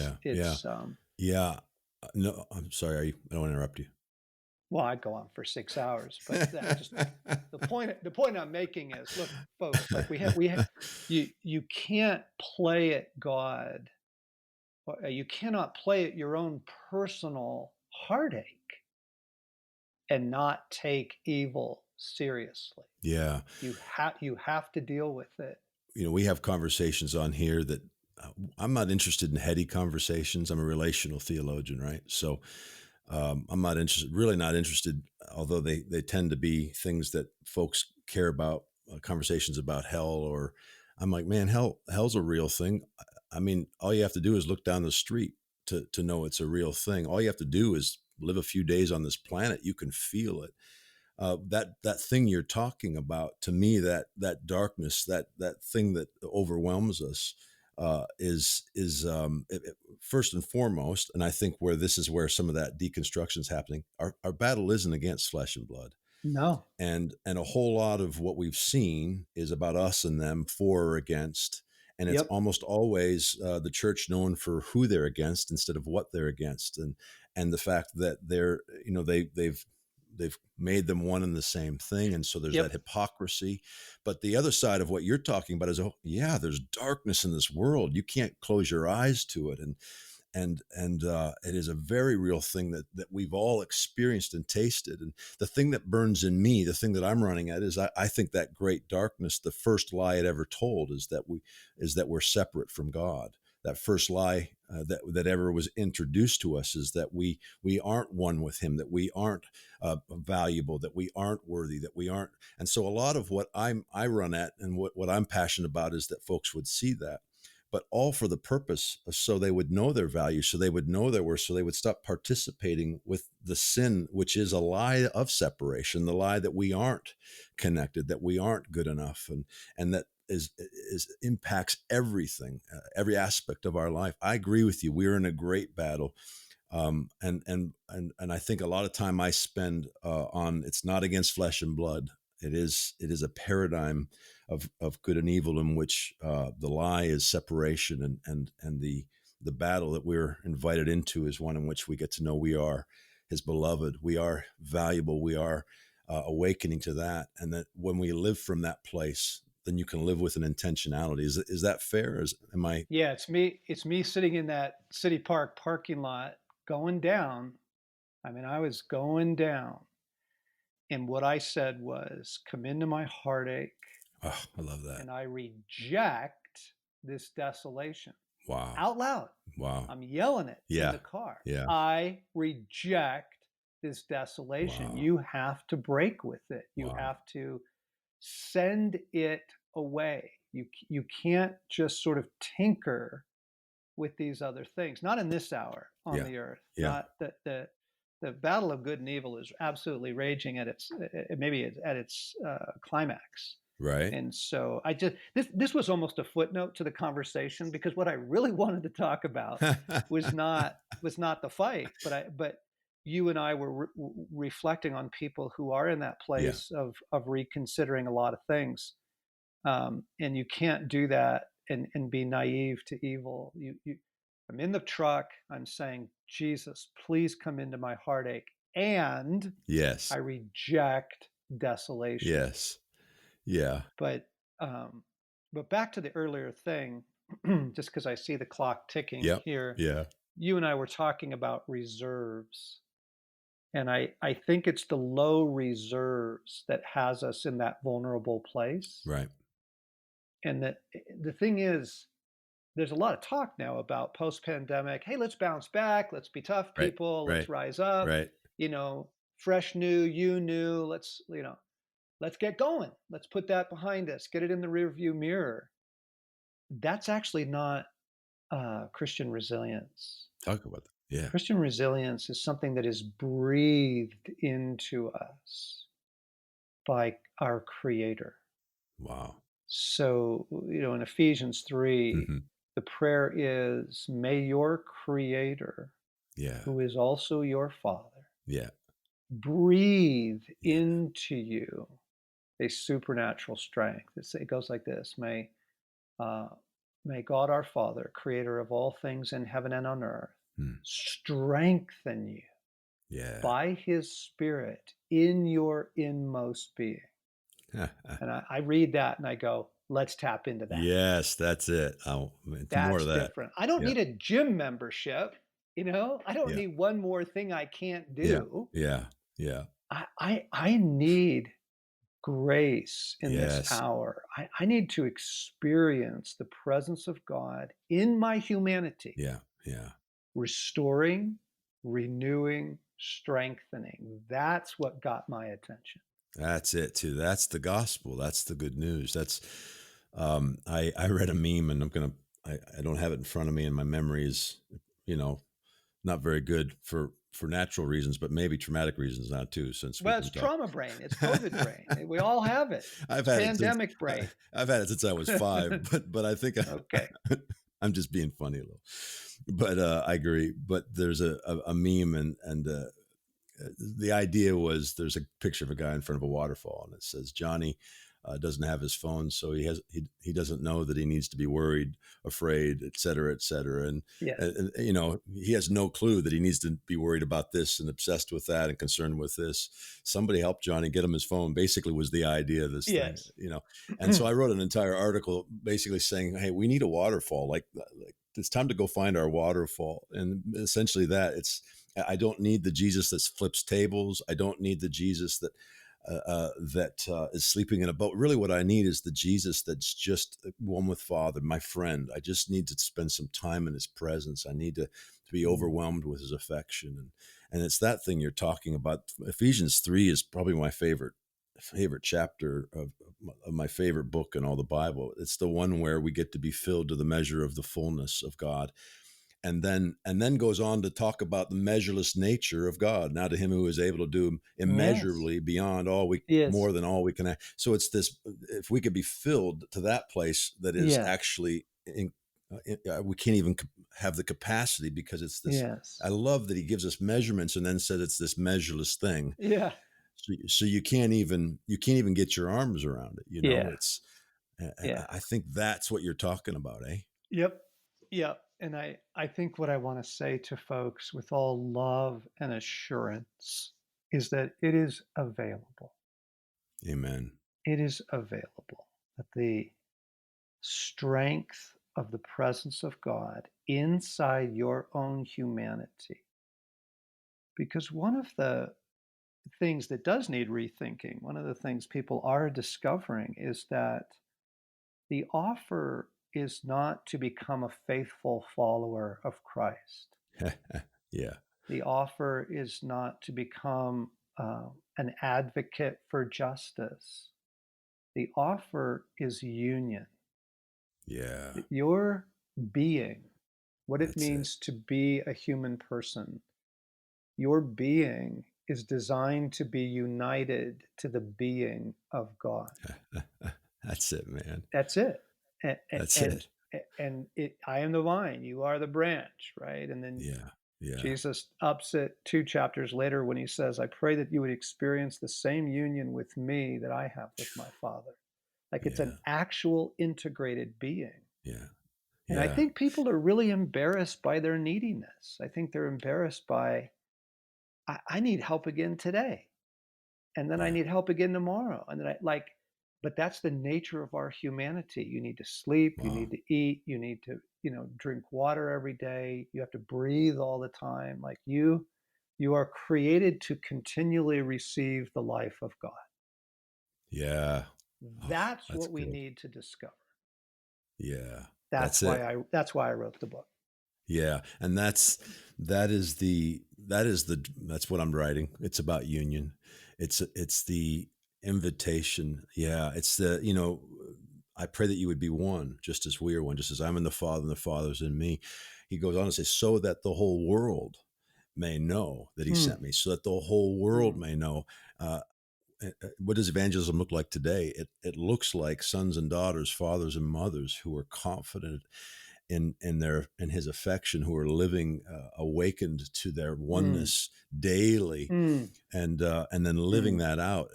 No, I'm sorry. I don't want to interrupt you. Well, I'd go on for 6 hours, but just the point I'm making is, look, folks, like you can't play at God. You cannot play at your own personal heartache and not take evil seriously. Yeah. You have to deal with it. We have conversations on here that I'm not interested in heady conversations. I'm a relational theologian, right? So I'm not interested, really not interested, although they tend to be things that folks care about, conversations about hell, or I'm like, man, hell's a real thing. I mean, all you have to do is look down the street to know it's a real thing. All you have to do is live a few days on this planet. You can feel it. That thing you're talking about, to me, that darkness, that thing that overwhelms us, first and foremost, and I think where this is where some of that deconstruction is happening. Our battle isn't against flesh and blood, No. and a whole lot of what we've seen is about us and them, for or against, and it's Yep. almost always the church known for who they're against instead of what they're against, and the fact that they're, they've made them one and the same thing, and so there's Yep. that hypocrisy. But the other side of what you're talking about is, oh yeah, there's darkness in this world. You can't close your eyes to it, and it is a very real thing that we've all experienced and tasted. And the thing that burns in me, the thing that I'm running at, is I think that great darkness, the first lie it ever told, is that we're separate from God. That first lie that ever was introduced to us is that we aren't one with Him, that we aren't valuable, that we aren't worthy, that we aren't. And so a lot of what I run at, and what I'm passionate about, is that folks would see that, but all for the purpose of, so they would know their value, so they would know their worth, so they would stop participating with the sin, which is a lie of separation, the lie that we aren't connected, that we aren't good enough, and that is impacts everything, every aspect of our life. I agree with you. We're in a great battle. And I think a lot of time I spend on, it's not against flesh and blood. It is a paradigm of good and evil, in which the lie is separation, and the battle that we're invited into is one in which we get to know we are His beloved, we are valuable, we are awakening to that, and that when we live from that place, then you can live with an intentionality. Is that fair? Am I? Yeah, it's me sitting in that City Park parking lot going down. I mean, I was going down, and what I said was, come into my heartache, Oh, I love that. and I reject this desolation. Wow. Out loud. Wow. I'm yelling it in Yeah. the car. Yeah. I reject this desolation. Wow. You have to break with it. You Wow. have to send it away. You can't just sort of tinker with these other things. Not in this hour on Yeah. the earth. Yeah. Not the battle of good and evil is absolutely raging at its maybe at its climax. Right. And so I just this was almost a footnote to the conversation, because what I really wanted to talk about was not the fight, but you and I were reflecting on people who are in that place of reconsidering a lot of things, and you can't do that and be naive to evil. I'm in the truck. I'm saying, Jesus, please come into my heartache, and Yes. I reject desolation. Yes. Yeah. But um, back to the earlier thing, just because I see the clock ticking Yep. here. Yeah. You and I were talking about reserves, and I think it's the low reserves that has us in that vulnerable place. Right. And that the thing is, there's a lot of talk now about post-pandemic. Hey, let's bounce back. Let's be tough Right. people. Right. Let's rise up. Right. Fresh new, you new. Let's get going. Let's put that behind us. Get it in the rearview mirror. That's actually not Christian resilience. Talk about that. Yeah. Christian resilience is something that is breathed into us by our Creator. Wow. So, in Ephesians 3, Mm-hmm. the prayer is, may your Creator, Yeah. who is also your Father, Yeah. breathe Yeah. into you a supernatural strength. It goes like this: may God our Father, creator of all things in heaven and on earth, strengthen you Yeah. by His Spirit in your inmost being. And I read that and I go, let's tap into that. Yes, that's it. More That's of that. different. I don't Yeah. need a gym membership. I don't Yeah. need one more thing I can't Yeah. do. Yeah. Yeah. I need grace in this Yes. hour. I need to experience the presence of God in my humanity, Yeah. Yeah. restoring, renewing, strengthening. That's what got my attention. That's it too. That's the gospel. That's the good news. That's I read a meme, and I don't have it in front of me, and my memory is, not very good for natural reasons, but maybe traumatic reasons now too, since Well, we've it's been talking. trauma brain. It's COVID brain. We all have it. I've had Pandemic brain. I've had it since I was 5, but I think Okay. I'm just being funny a little. But I agree. But there's a meme, and the idea was, there's a picture of a guy in front of a waterfall, and it says Johnny doesn't have his phone, so he doesn't know that he needs to be worried, afraid, et cetera, and, Yes. he has no clue that he needs to be worried about this and obsessed with that and concerned with this. Somebody help Johnny get him his phone, basically, was the idea of this Yes. thing, and so I wrote an entire article basically saying, hey, we need a waterfall, like it's time to go find our waterfall. And essentially I don't need the Jesus that flips tables. I don't need the Jesus that is sleeping in a boat. Really, what I need is the Jesus that's just one with Father, my friend. I just need to spend some time in his presence. I need to be overwhelmed with his affection. And it's that thing you're talking about. Ephesians 3 is probably my favorite chapter of my favorite book in all the Bible. It's the one where we get to be filled to the measure of the fullness of God. And then goes on to talk about the measureless nature of God. Now to him who is able to do immeasurably beyond more than all we can. So it's this, if we could be filled to that place that is actually, we can't even have the capacity, because it's this, I love that he gives us measurements and then said it's this measureless thing. Yeah. So you can't even get your arms around it. I think that's what you're talking about, eh? Yep. And I think what I want to say to folks with all love and assurance is that it is available. Amen. It is available. That the strength of the presence of God inside your own humanity. Because one of the things that does need rethinking, one of the things people are discovering, is that the offer is not to become a faithful follower of Christ. Yeah. The offer is not to become an advocate for justice. The offer is union. Yeah. Your being, what it means to be a human person, your being is designed to be united to the being of God. That's it, man. That's it. That's it. And I am the vine, you are the branch, right? And then Jesus ups it 2 chapters later when he says, I pray that you would experience the same union with me that I have with my Father. Like it's an actual integrated being. Yeah. And I think people are really embarrassed by their neediness. I think they're embarrassed by, I need help again today. And then I need help again tomorrow. And then but that's the nature of our humanity. You need to sleep, you need to eat, you need to, drink water every day. You have to breathe all the time. Like you are created to continually receive the life of God. Yeah. That's what we need to discover. Yeah. That's why I wrote the book. Yeah. And that's what I'm writing. It's about union. It's the invitation. Yeah. It's the, I pray that you would be one, just as we are one, just as I'm in the Father and the Father's in me. He goes on to say, so that the whole world may know that he sent me, so that the whole world may know. What does evangelism look like today? It looks like sons and daughters, fathers and mothers who are confident in his affection, who are living awakened to their oneness daily, and then living that out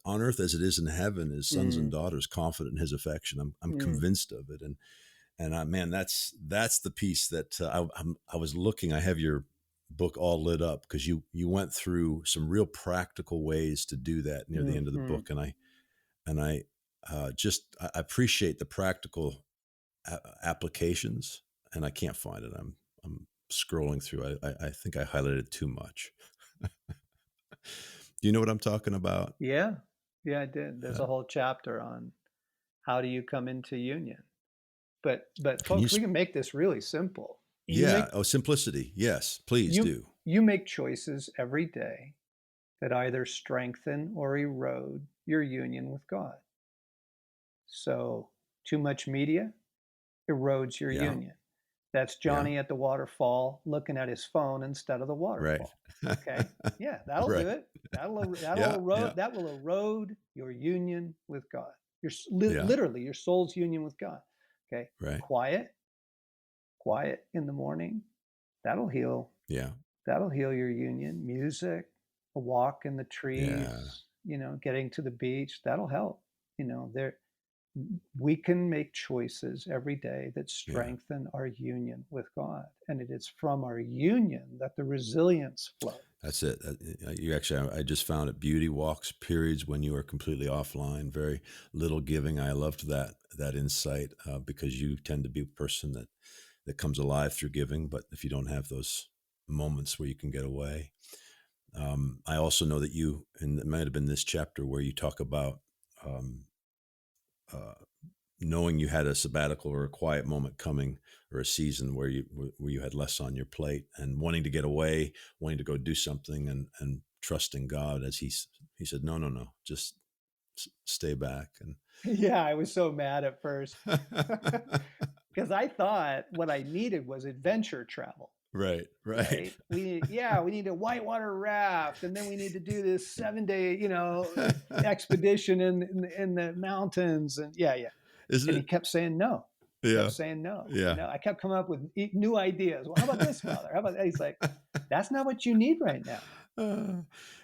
on earth as it is in heaven, as sons and daughters confident in his affection. I'm convinced of it, and man, that's the piece that I was looking. I have your book all lit up because you went through some real practical ways to do that near the end of the book, and I appreciate the practical applications, and I can't find it. I'm scrolling through. I think I highlighted too much. Do you know what I'm talking about? Yeah, I did. There's a whole chapter on how do you come into union. But folks, we can make this really simple. Simplicity. Yes, please do. you make choices every day that either strengthen or erode your union with God. So, too much media erodes your Yeah. union. That's Yeah. Johnny at the waterfall looking at his phone instead of the Right. waterfall. Okay? Yeah, that'll do Right. it. That'll Yeah. Yeah. erode that will erode your union with God. Your Yeah. literally your soul's union with God. Okay? Right. Quiet in the morning. That'll heal. Yeah. That'll heal your union. Music, a walk in the Yeah. trees, getting to the beach, that'll help. There we can make choices every day that Yeah. strengthen our union with God. And it is from our union that the resilience flows. That's it. You actually, I just found it. Beauty walks, periods when you are completely offline, very little giving. I loved that insight because you tend to be a person that comes alive through giving. But if you don't have those moments where you can get away, I also know that you, and it might have been this chapter where you talk about um, uh, knowing you had a sabbatical or a quiet moment coming, or a season where you had less on your plate and wanting to get away, wanting to go do something, and trusting God as he said, no, just stay back. And Yeah, I was so mad at first because I thought what I needed was adventure travel. right. Right? We need a whitewater raft, and then we need to do this 7-day, expedition in the mountains, and yeah. Isn't And he it? kept saying no. Yeah. Kept saying no. Yeah. I kept coming up with new ideas. Well, how about this, Father? How about that? He's like, that's not what you need right now.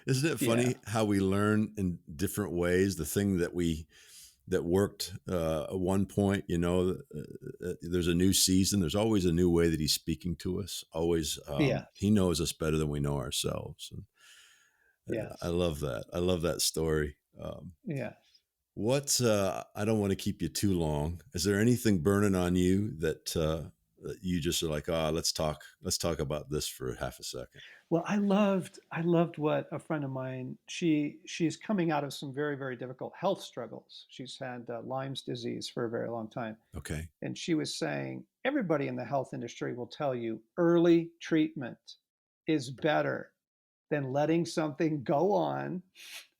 Isn't it Yeah. funny how we learn in different ways? The thing that worked at one point, there's a new season. There's always a new way that he's speaking to us. Always, Yeah. he knows us better than we know ourselves. And Yes. I love that. I love that story. Yes. I don't want to keep you too long. Is there anything burning on you that you just are like, let's talk about this for half a second? Well, I loved what a friend of mine, she's coming out of some very, very difficult health struggles. She's had Lyme's disease for a very long time. Okay. And she was saying, everybody in the health industry will tell you early treatment is better than letting something go on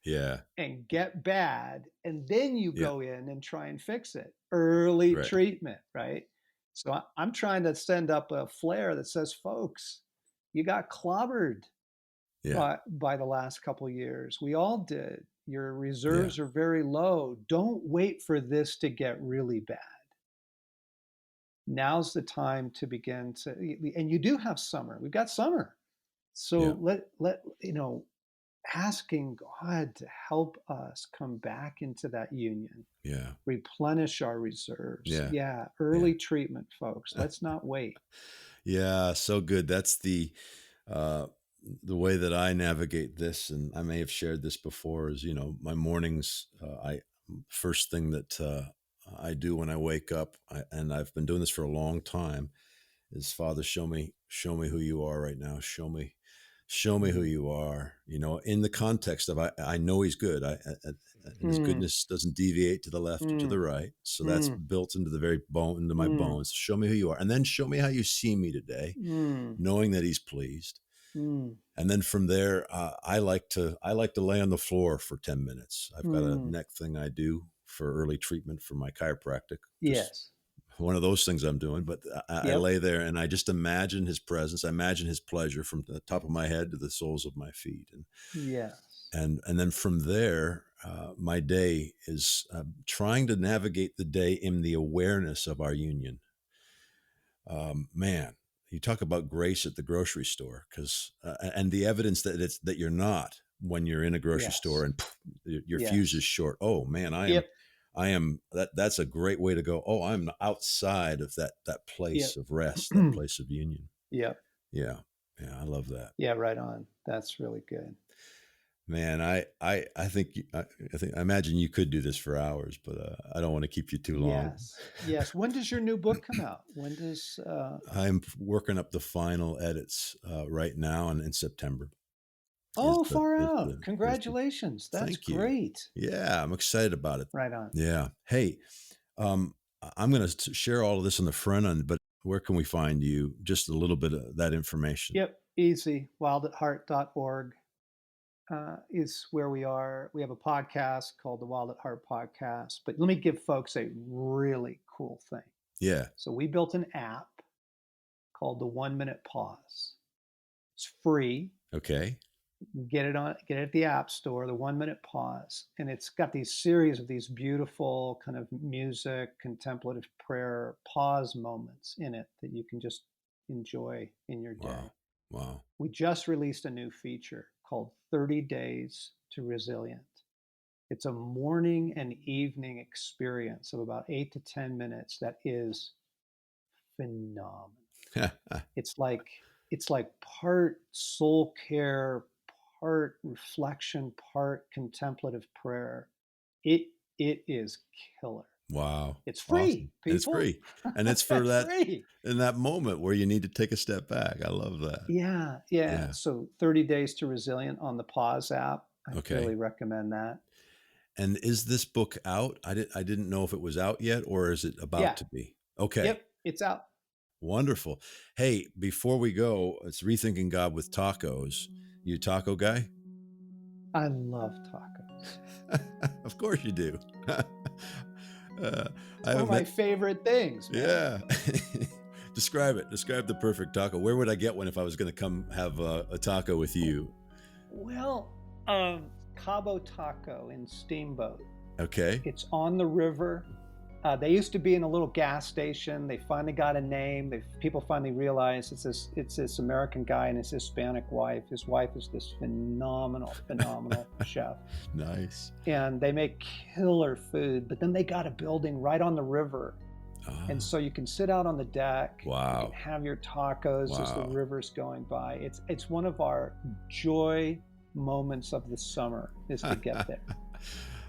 Yeah. and get bad, and then you Yeah. go in and try and fix it. Early Right. treatment, right? So I'm trying to send up a flare that says, folks, you got clobbered Yeah. by the last couple of years. We all did. Your Yeah. reserves are very low. Don't wait for this to get really bad. Now's the time to begin to, and you do have summer. We've got summer. So Yeah. let asking God to help us come back into that union, Yeah. replenish our reserves. Yeah. Yeah, early treatment, folks. Let's not wait. Yeah. So good. That's uh, the way that I navigate this. And I may have shared this before is, my mornings, first thing that I do when I wake up, and I've been doing this for a long time, is Father, show me who you are right now. Show me who you are, in the context of, I know he's good. And his goodness doesn't deviate to the left or to the right. So that's built into the very bone, into my bones. Show me who you are. And then show me how you see me today, knowing that he's pleased. And then from there, I like to lay on the floor for 10 minutes. I've got a neck thing I do for early treatment for my chiropractic. Yes. One of those things I'm doing, but I lay there and I just imagine his presence. I imagine his pleasure from the top of my head to the soles of my feet. And then from there, my day is trying to navigate the day in the awareness of our union. Man, you talk about grace at the grocery store, and the evidence that you're not when you're in a grocery store and your fuse is short. Oh man, I am that's a great way to go. Oh, I'm outside of that place of rest, that place of union. Yep. Yeah. I love that. Yeah, right on. That's really good. Man, I think I imagine you could do this for hours, but I don't want to keep you too long. Yes. When does your new book come out? When does I'm working up the final edits right now, and in September. Far out. Congratulations. That's great. Yeah, I'm excited about it. Right on. Yeah. Hey, I'm going to share all of this on the front end, but where can we find you? Just a little bit of that information. Yep. Easy. wildatheart.org is where we are. We have a podcast called the Wild at Heart Podcast. But let me give folks a really cool thing. Yeah. So we built an app called the 1 Minute Pause. It's free. Okay. Get it at the App Store, the 1 Minute Pause. And it's got these series of these beautiful kind of music, contemplative prayer pause moments in it that you can just enjoy in your day. Wow. Wow. We just released a new feature called 30 Days to Resilient. It's a morning and evening experience of about 8 to 10 minutes that is phenomenal. It's like part soul care, part reflection, part contemplative prayer. It is killer. Wow. It's free, Awesome. people. It's free. And it's for that free. in that moment where you need to take a step back. I love that. Yeah. So 30 Days to Resilient on the Pause app. I really recommend that. And is this book out? I didn't know if it was out yet, or is it about to be? Okay. Yep, it's out. Wonderful. Hey, before we go, it's Rethinking God with Tacos. You a taco guy? I love tacos. Of course you do. One of my favorite things, man. Yeah. Describe it. Describe the perfect taco. Where would I get one if I was going to come have a taco with you? Well, Cabo Taco in Steamboat. Okay. It's on the river. They used to be in a little gas station. They finally got a name. People finally realized it's this American guy and his Hispanic wife. His wife is this phenomenal chef. Nice. And they make killer food. But then they got a building right on the river. And so you can sit out on the deck. Wow. You can have your tacos as the river's going by. It's one of our joy moments of the summer is to get there.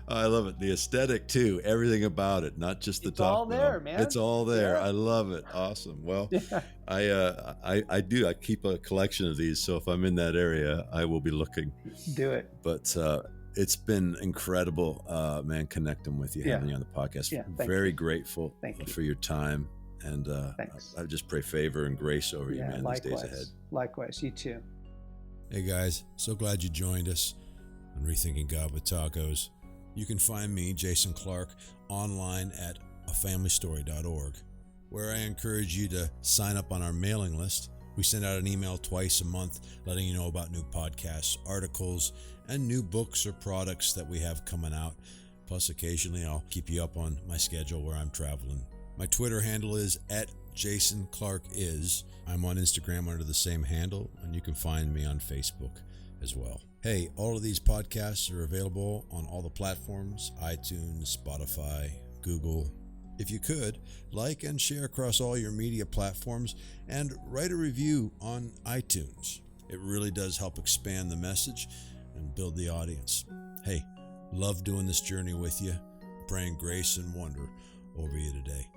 I love it. The aesthetic too, everything about it, not just the taco. It's all there, man. It's all there. Yeah. I love it. Awesome. Well, I do. I keep a collection of these, so if I'm in that area, I will be looking. Do it. But it's been incredible, man, connecting with you, having you on the podcast. Yeah, very grateful for your time, and I just pray favor and grace over you, man, likewise. these days ahead. Likewise, you too. Hey guys, so glad you joined us on Rethinking God with Tacos. You can find me, Jason Clark, online at afamilystory.org, where I encourage you to sign up on our mailing list. We send out an email twice a month letting you know about new podcasts, articles, and new books or products that we have coming out. Plus, occasionally I'll keep you up on my schedule where I'm traveling. My Twitter handle is @JasonClarkIs. I'm on Instagram under the same handle, and you can find me on Facebook as well. Hey, all of these podcasts are available on all the platforms, iTunes, Spotify, Google. If you could, like and share across all your media platforms and write a review on iTunes. It really does help expand the message and build the audience. Hey, love doing this journey with you. Praying grace and wonder over you today.